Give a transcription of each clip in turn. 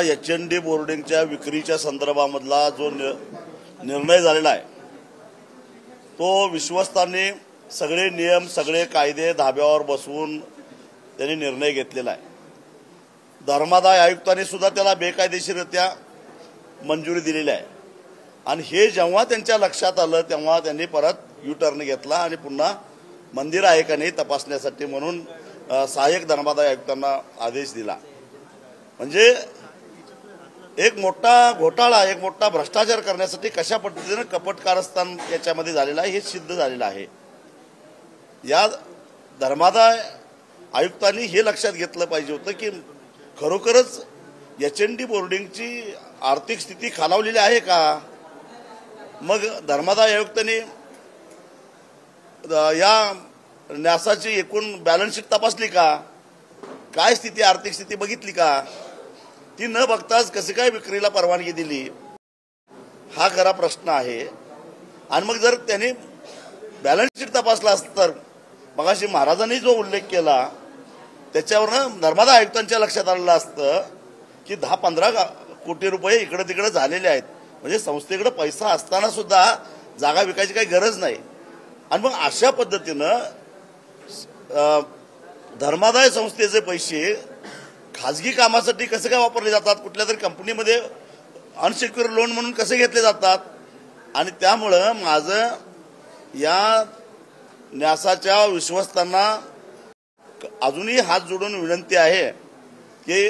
एचएनडी बोर्डिंगच्या विक्रीच्या संदर्भामधला जो निर्णय झालेला आहे तो विश्वस्तांनी सगळे नियम सगळे कायदे धाब्यावर बसवून त्यांनी निर्णय घेतलेला आहे। धर्मादाय आयुक्तांनी सुद्धा त्याला बेकायदेशीररित्या मंजुरी दिलेली आहे आणि हे जेव्हा त्यांच्या लक्षात आलं तेव्हा त्यांनी परत यू टर्न घेतला आणि पुन्हा मंदिर आहे का नाही तपासण्यासाठी म्हणून सहाय्यक धर्मादाय आयुक्तांना आदेश दिला। म्हणजे एक मोठा घोटाळा एक मोठा भ्रष्टाचार करण्यासाठी कशा पद्धतीने कपट कारस्थान याच्यामध्ये झालेला आहे हे सिद्ध झालेलं आहे। या धर्मादाय आयुक्तांनी हे लक्षात घेतलं पाहिजे होतं की खरोखरच एचएनडी बोर्डिंगची आर्थिक स्थिती खालावलेली आहे का। मग धर्मादाय आयुक्तांनी या न्यासाची एकूण बॅलन्स शीट तपासली का, काय स्थिती आर्थिक स्थिती बघितली का, ती न बघताच कसे काय विक्रीला परवानगी दिली हा खरा प्रश्न आहे। आणि मग जर त्यांनी बॅलन्स शीट तपासला असतं तर मगाशी महाराजांनी जो उल्लेख केला त्याच्यावरनं धर्मादाय आयुक्तांच्या लक्षात आलेलं असतं की 10-15 कोटी रुपये इकडे तिकडे झालेले आहेत। म्हणजे संस्थेकडे पैसा असताना सुद्धा जागा विकायची काही गरज नाही। आणि मग अशा पद्धतीनं धर्मादाय संस्थेचे पैसे खाजगी कामासाठी कसे काय वापरले जातात, कुठल्या तरी कंपनीमध्ये अनसिक्युअर लोन म्हणून कसे घेतले जातात। आणि त्यामुळं माझं या न्यासाच्या विश्वस्तांना अजूनही हात जोडून विनंती आहे की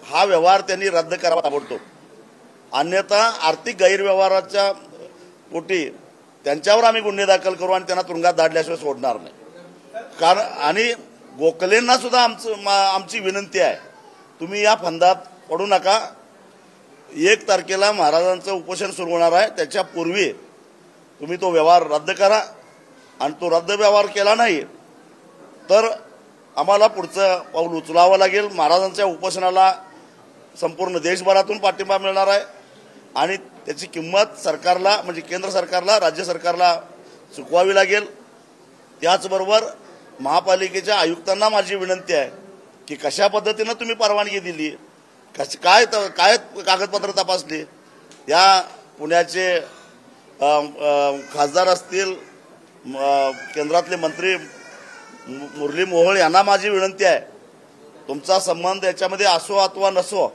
हा व्यवहार त्यांनी रद्द करावा ताबडतोब, अन्यथा आर्थिक गैरव्यवहाराच्या पोटी त्यांच्यावर आम्ही गुन्हे दाखल करू आणि त्यांना तुरुंगात धाडल्याशिवाय सोडणार नाही। कारण आणि गोखलेंना सुद्धा आमची विनंती आहे, तुम्ही या फंदात पडू नका। 1 तारखेला महाराजांचं उपोषण सुरू होणार आहे, त्याच्यापूर्वी तुम्ही तो व्यवहार रद्द करा आणि तो रद्द व्यवहार केला नाही तर आम्हाला पुढचं पाऊल उचलावं लागेल। महाराजांच्या उपोषणाला संपूर्ण देशभरातून पाठिंबा मिळणार आहे आणि त्याची किंमत सरकारला म्हणजे केंद्र सरकारला राज्य सरकारला चुकवावी लागेल। त्याचबरोबर महापालिकेच्या आयुक्तांना माझी विनंती आहे की कशा पद्धतीने तुम्ही परवानगी दिली, काय कागदपत्र तपासली। या पुण्याचे खासदार असतील, केंद्रातले मंत्री मुरली मोहोळ यांना माझी विनंती आहे, तुमचा संबंध याच्यामध्ये असो अथवा नसो,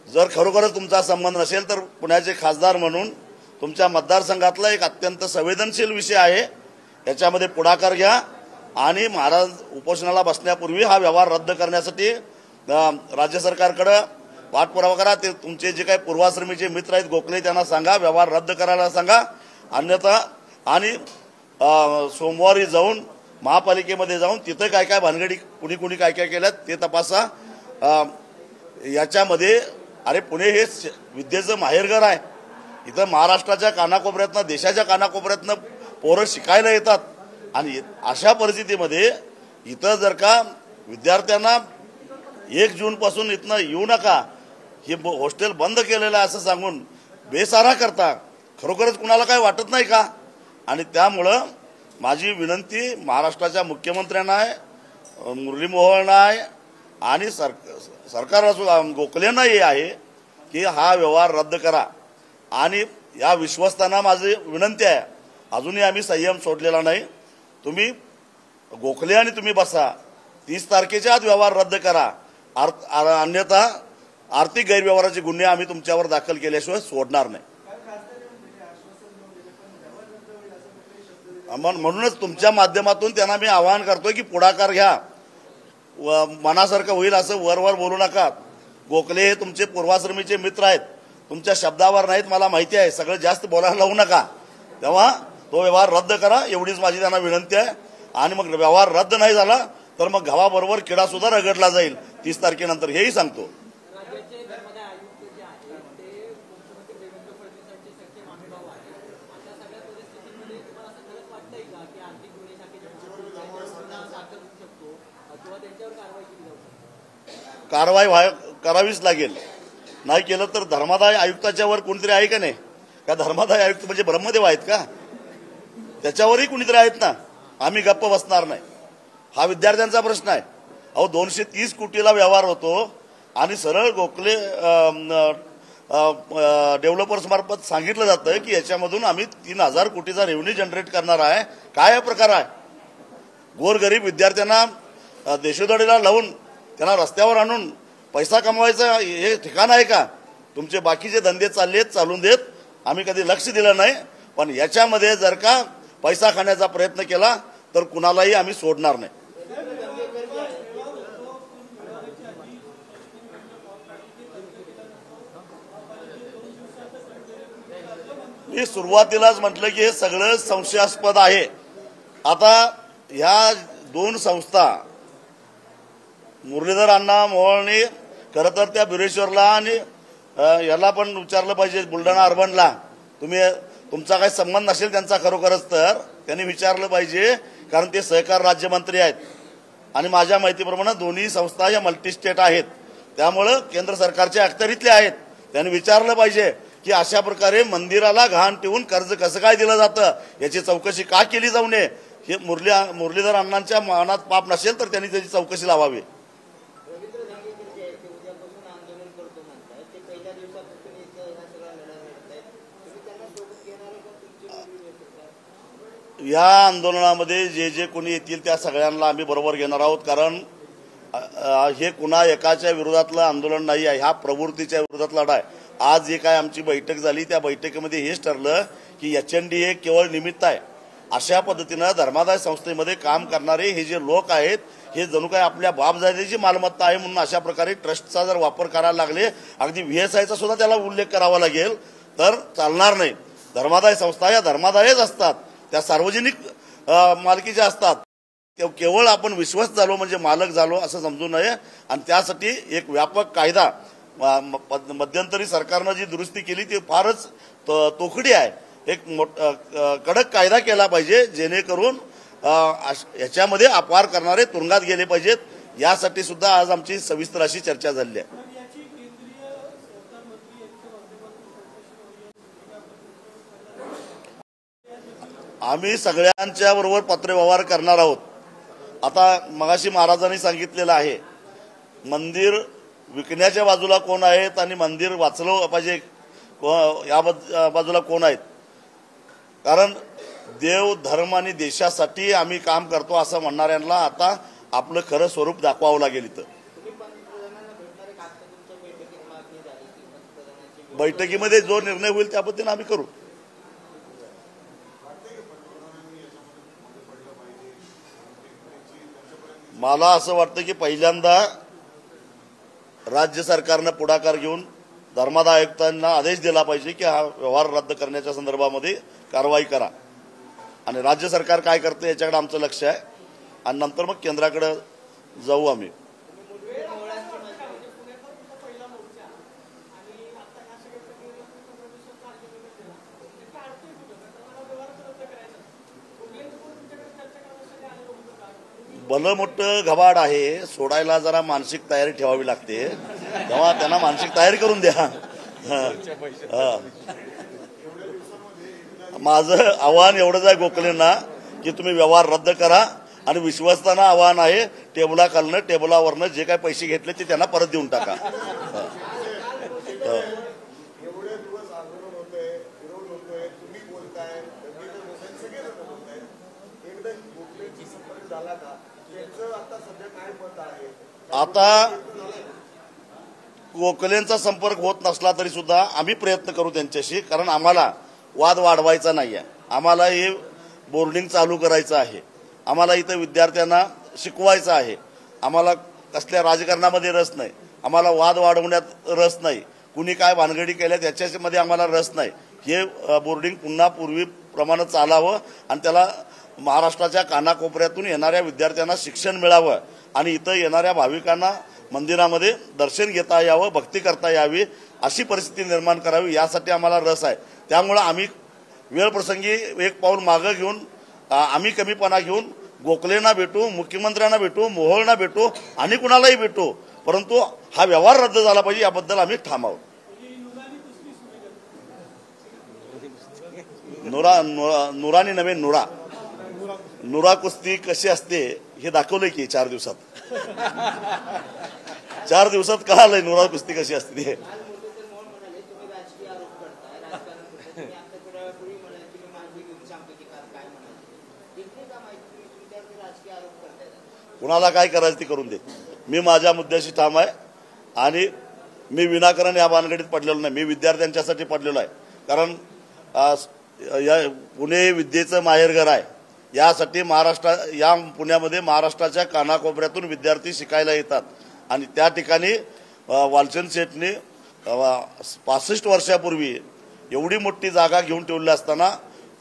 जर खरोखरच तुमचा संबंध नसेल तर पुण्याचे खासदार म्हणून तुमच्या मतदारसंघातला एक अत्यंत संवेदनशील विषय आहे, याच्यामध्ये पुढाकार घ्या आणि महाराज उपोषणाला बसण्यापूर्वी हा व्यवहार रद्द करण्यासाठी राज्य सरकारकडे पाठपुरावा करा। ते तुमचे जे काही पूर्वाश्रमीचे मित्र आहेत गोखले त्यांना सांगा व्यवहार रद्द करायला सांगा, अन्यथा आणि सोमवारी जाऊन महापालिकेमध्ये जाऊन तिथे काय काय भानगडी कुणी काय काय केल्यात ते तपासा। याच्यामध्ये अरे पुणे हे विद्येचं माहेरघर आहे, इथं महाराष्ट्राच्या कानाकोपऱ्यातनं देशाच्या कानाकोपऱ्यातनं पोरं शिकायला येतात आणि अशा परिस्थितीमध्ये इथं जर का विद्यार्थ्यांना 1 जूनपासून इथनं येऊ नका हे हॉस्टेल बंद केलेलं आहे असं सांगून बेसारा करता, खरोखरच कुणाला काय वाटत नाही का। आणि त्यामुळं माझी विनंती महाराष्ट्राच्या मुख्यमंत्र्यांना आहे, मुरली मोहोळना आहे आणि सरकारला गोखलेंनाही आहे की हा व्यवहार रद्द करा। आणि या विश्वस्तांना माझी विनंती आहे, अजूनही आम्ही संयम सोडलेला नाही, तुम्ही गोखले आणि तुम्ही बसा, 30 तारखेच्या आत व्यवहार रद्द करा, अन्यथा आर्थिक गैरव्यवहाराचे गुन्हे आम्ही तुमच्यावर दाखल केल्याशिवाय सोडणार नाही। म्हणूनच तुमच्या माध्यमातून त्यांना मी आवाहन करतोय की पुढाकार घ्या, मनासारखं होईल असं वर बोलू नका। गोखले हे तुमचे पूर्वाश्रमीचे मित्र आहेत, तुमच्या शब्दावर नाहीत मला माहिती आहे, सगळं जास्त बोलायला लावू नका, तेव्हा तो व्यवहार रद्द करा एवढीच माझी त्यांना विनंती आहे। आणि मग व्यवहार रद्द नाही झाला तर मग गव्हाबरोबर किडा सुद्धा रगडला जाईल 30 तारखेनंतर, हेही सांगतो। कारवाई करावीच लागेल, नाही केलं तर धर्मादाय आयुक्ताच्यावर कोणतरी आहे का नाही का, धर्मादाय आयुक्त म्हणजे ब्रह्मदेव आहेत का, त्याच्यावरही कुणीतरी आहेत ना, आम्ही गप्प बसणार नाही। हा विद्यार्थ्यांचा प्रश्न आहे। अहो 230 कोटीला व्यवहार होतो, आणि सरळ गोखले डेव्हलपर्स मार्फत सांगितलं जातं की याच्यामधून आम्ही 3,000 कोटीचा रेव्हेन्यू जनरेट करणार आहे. काय प्रकार आहे? गोरगरीब विद्यार्थ्यांना देशोधडीला लावून त्यांना रस्त्यावर आणून पैसा कमवायचा हे ठिकाण आहे का? तुमचे बाकीचे धंदे चाललेत, चालून देत. आम्ही कधी लक्ष दिलं नाही, पण याच्यामध्ये जर का पैसा खाण्याचा प्रयत्न केला तर कुणालाही आम्ही सोडणार नाही. मी सुरुवातीलाच म्हटलं की हे सगळं संशयास्पद आहे. आता ह्या दोन संस्था मुरलीधर अण्णा मोहोळने खरं तर त्या बिरेश्वरला आणि याला पण विचारलं पाहिजे, बुलढाणा अर्बनला तुमचा काही संबंध नसेल त्यांचा खरोखरच तर त्यांनी विचारलं पाहिजे, कारण ते सहकार राज्यमंत्री आहेत आणि माझ्या माहितीप्रमाणे दोन्ही संस्था या मल्टीस्टेट आहेत, त्यामुळं केंद्र सरकारच्या अखत्यारीतल्या आहेत. त्यांनी विचारलं पाहिजे की अशा प्रकारे मंदिराला घाण ठेवून कर्ज कसं काय दिलं जातं, याची चौकशी का केली जाऊ नये. हे मुरलीधर अण्णांच्या मनात पाप नसेल तर त्यांनी त्याची चौकशी लावावी. या आंदोलनामध्ये जे जे कोणी येतील त्या सगळ्यांना आम्ही बरोबर घेणार आहोत, कारण हे कुणा एकाच्या विरोधातलं आंदोलन नाही आहे, ह्या प्रवृत्तीच्या विरोधात लढा आहे. आज जे काय आमची बैठक झाली त्या बैठकीमध्ये हेच ठरलं की HND हे केवळ निमित्त आहे. अशा पद्धतीनं धर्मादाय संस्थेमध्ये काम करणारे हे जे लोक आहेत हे जणू काय आपल्या बापजातीची मालमत्ता आहे म्हणून अशा प्रकारे ट्रस्टचा जर वापर करायला लागले, अगदी VSIचा सुद्धा त्याला उल्लेख करावा लागेल तर चालणार नाही. धर्मादाय संस्था या धर्मादायच असतात, त्या सार्वजनिक मालकीच्या असतात. केवळ आपण विश्वास झालो म्हणजे मालक झालो असं समजू नये. आणि त्यासाठी एक व्यापक कायदा मध्यंतरी सरकारनं जी दुरुस्ती केली ती फारच तोखडी आहे. एक कडक कायदा केला पाहिजे जेणेकरून याच्यामध्ये अपहार करणारे तुरुंगात गेले पाहिजेत. यासाठी सुद्धा आज आमची सविस्तर अशी चर्चा झाली आहे. आम्ही सगळ्यांच्या बरोबर पत्रव्यवहार करणार आहोत. आता मगाशी महाराजांनी सांगितलेलं आहे, मंदिर विकण्याच्या बाजूला कोण आहेत आणि मंदिर वाचलं पाहिजे या बाजूला कोण आहेत. कारण देव धर्म आणि देशासाठी आम्ही काम करतो असं म्हणणाऱ्यांना आता आपलं खरं स्वरूप दाखवावं लागेल. इथं बैठकीमध्ये जो निर्णय होईल त्या पद्धतीने आम्ही करू. मला असं वाटतं की पहिल्यांदा राज्य सरकारनं पुढाकार घेऊन धर्मादाय आयुक्तांना आदेश दिला पाहिजे की हा व्यवहार रद्द करण्याच्या संदर्भामध्ये कारवाई करा. आणि राज्य सरकार काय करते याच्याकडे आमचं लक्ष आहे आणि नंतर मग केंद्राकडे जाऊ आम्ही. भलं मोठं घबाड आहे, सोडायला जरा मानसिक तयारी ठेवावी लागते, तेव्हा त्यांना मानसिक तयारी करून द्या. माझं आव्हान एवढंच आहे गोखलेंना की तुम्ही व्यवहार रद्द करा आणि विश्वासांना आव्हान आहे टेबलाखालनं टेबलावरनं जे काय पैसे घेतले ते त्यांना परत देऊन टाका. आता गोखलेंचा संपर्क होत नसला तरी सुद्धा आम्ही प्रयत्न करू त्यांच्याशी, कारण आम्हाला वाद वाढवायचा नाही आहे. आम्हाला हे बोर्डिंग चालू करायचं आहे, आम्हाला इथं विद्यार्थ्यांना शिकवायचं आहे. आम्हाला कसल्या राजकारणामध्ये रस नाही, आम्हाला वाद वाढवण्यात रस नाही, कुणी काय भानगडी केल्या त्याच्यामध्ये आम्हाला रस नाही. हे बोर्डिंग पुन्हा पूर्वीप्रमाणे चालावं आणि त्याला महाराष्ट्राच्या कानाकोपऱ्यातून येणाऱ्या विद्यार्थ्यांना शिक्षण मिळावं आणि इथं येणाऱ्या भाविकांना मंदिरामध्ये दर्शन घेता यावं, भक्ती करता यावी, अशी परिस्थिती निर्माण करावी यासाठी आम्हाला रस आहे. त्यामुळे आम्ही वेळप्रसंगी एक पाऊल मागं घेऊन आम्ही कमीपणा घेऊन गोखलेंना भेटू, मुख्यमंत्र्यांना भेटू, मोहोळना भेटू आणि कुणालाही भेटू, परंतु हा व्यवहार रद्द झाला पाहिजे याबद्दल आम्ही ठाम आहोत. नुरानी नव्हे नुरा कुस्ती कशी असते हे दाखवलंय की 4 दिवसात. 4 दिवसात कळालंय नुरा कुस्ती कशी असते ते. कुणाला काय करायचं ते करून दे. मी माझ्या मुद्द्याशी ठाम आहे आणि मी विनाकारण या भानगडीत पडलेलो नाही. मी विद्यार्थ्यांच्यासाठी पडलेलो आहे. कारण या पुणे विद्येचं माहेरघर आहे. यासाठी या पुण्यामध्ये महाराष्ट्राच्या कानाकोपऱ्यातून विद्यार्थी शिकायला येतात आणि त्या ठिकाणी वालचंद शेठने 65 वर्षापूर्वी एवढी मोठी जागा घेऊन ठेवली असताना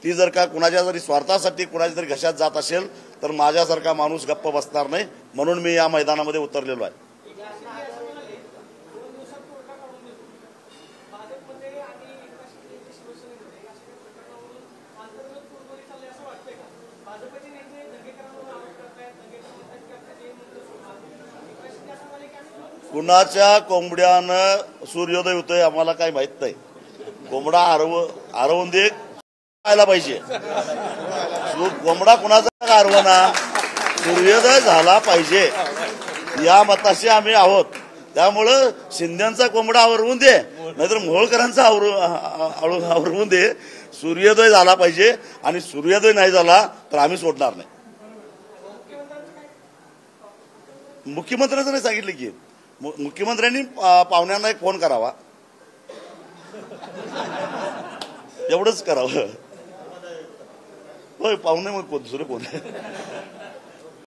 ती जर का कुणाच्या जरी स्वार्थासाठी कुणाच्या जरी घशात जात असेल तर माझ्यासारखा माणूस गप्प बसणार नाही. म्हणून मी या मैदानामध्ये उतरलेलो आहे. कुणाच्या कोंबड्यानं सूर्योदय होतोय आम्हाला काही माहित नाही. कोंबडा हरवून दे खायला पाहिजे. कोंबडा कुणाचा हरवना, सूर्योदय झाला पाहिजे या मताशी आम्ही आहोत. त्यामुळं शिंद्यांचा कोंबडा हरवून दे नाहीतर मोहोळकरांचा हरवून दे. सूर्योदय झाला पाहिजे आणि सूर्योदय नाही झाला तर आम्ही सोडणार नाही. मुख्यमंत्र्यांचं नाही सांगितलं की मुख्यमंत्र्यांनी पाहुण्यांना एक फोन करावा, एवढंच करावं. होय, पाहुणे मग कोण दुसरे कोण.